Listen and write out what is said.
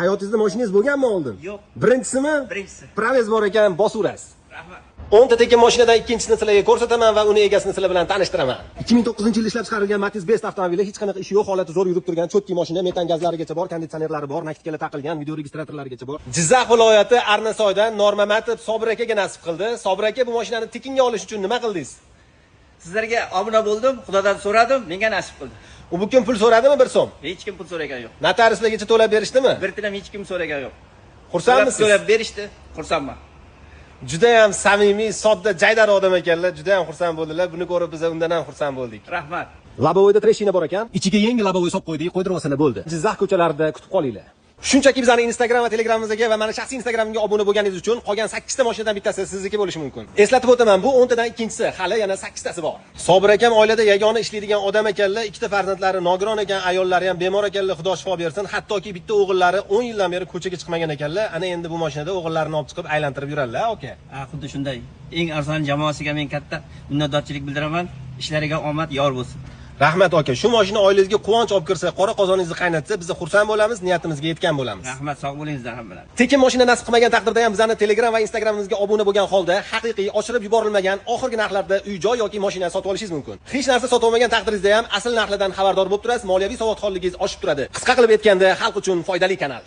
Hayotingizda mashinangiz bo'lganmi oldin? Yo'q. Birinchisimi? Birinchisi. Pravez bor ekan, bosaverasiz. Rahmat. 10 ta tekin mashinadan ikkinchisini sizlarga ko'rsataman va uni egasini sizlar bilan tanishtiraman. 2009-yilda ishlab chiqarilgan Matiz Best avtomobili hech qanaqa ishi yo'q, holati zo'r yurib turgan cho'tki mashina, metan gazlarigacha bor, konditsionerlari bor, naktikalar taqilgan, video registratorlarigacha bor. Jizzax viloyati Arnasoydan Normamatov Sobir akaga nasib qildi. Sobir aka bu mashinani tekinga olish uchun nima qildingiz? Sizlarga obuna bo'ldim, Xudodan so'radim, menga nasib qildi. U bu kim pul so'radimi 1 so'm? Hech kim pul so'ragan yo'q. Notariuslargacha to'lab berishdimi? Bir tilam hech kim so'ragan yo'q. Xursandmisiz? To'lab berishdi, xursandman. Juda ham samimiy, sodda, jaydar odam ekanlar. Juda ham xursand bo'ldilar. Buni ko'rib biz undan ham xursand bo'ldik. Rahmat. Labovoyda treshina bor ekan. Ichiga yangi labovoy solib qo'ydik, qo'ydirib olsana bo'ldi. Jizzax ko'chalarida kutib qolinglar. Shunchaki bizning Instagram va Telegramimizga va mana shaxsiy Instagramimga obuna bo'lganingiz uchun qolgan 8 ta mashinadan bittasi sizniki bo'lishi mumkin. Eslatib o'taman, bu 10 tadan ikkinchisi, hali yana 8 tasi bor. Sobir akam oilada yagona ishlaydigan odam ekanlar, ikkita farzandlari nogiron ekan, ayollari ham bemor ekanlar, Xudo shifo bersin. Hattoki bitta o'g'illari 10 yildan beri ko'chaga chiqmagan ekanlar. Ana endi bu mashinada o'g'illarini olib chiqib aylantirib yuradilar, aka. Xuddi shunday. Eng arzon jamoasiga men katta minnatdorchilik bildiraman. Ishlariga omad yor bo'lsin. Rahmat aka, shu mashina oilangizga quvonch olib kirsa, qora qozoningizni qaynatsa, biz xursand bo'lamiz, niyatimizga yetgan bo'lamiz. Rahmat, sog' bo'lingizlar ham bilan. Tekin mashina nasib qilmagan taqdirda ham bizning Telegram va Instagramimizga obuna bo'lgan holda haqiqiy oshirib yuborilmagan oxirgi narxlarda uy-joy yoki mashina sotib olishingiz mumkin. Hech narsa sotib olmagan taqdiringizda ham asl narxlardan xabardor bo'lib turasiz, moliyaviy savodxonligingiz oshib turadi. Qisqa qilib aytganda, xalq uchun foydali kanal.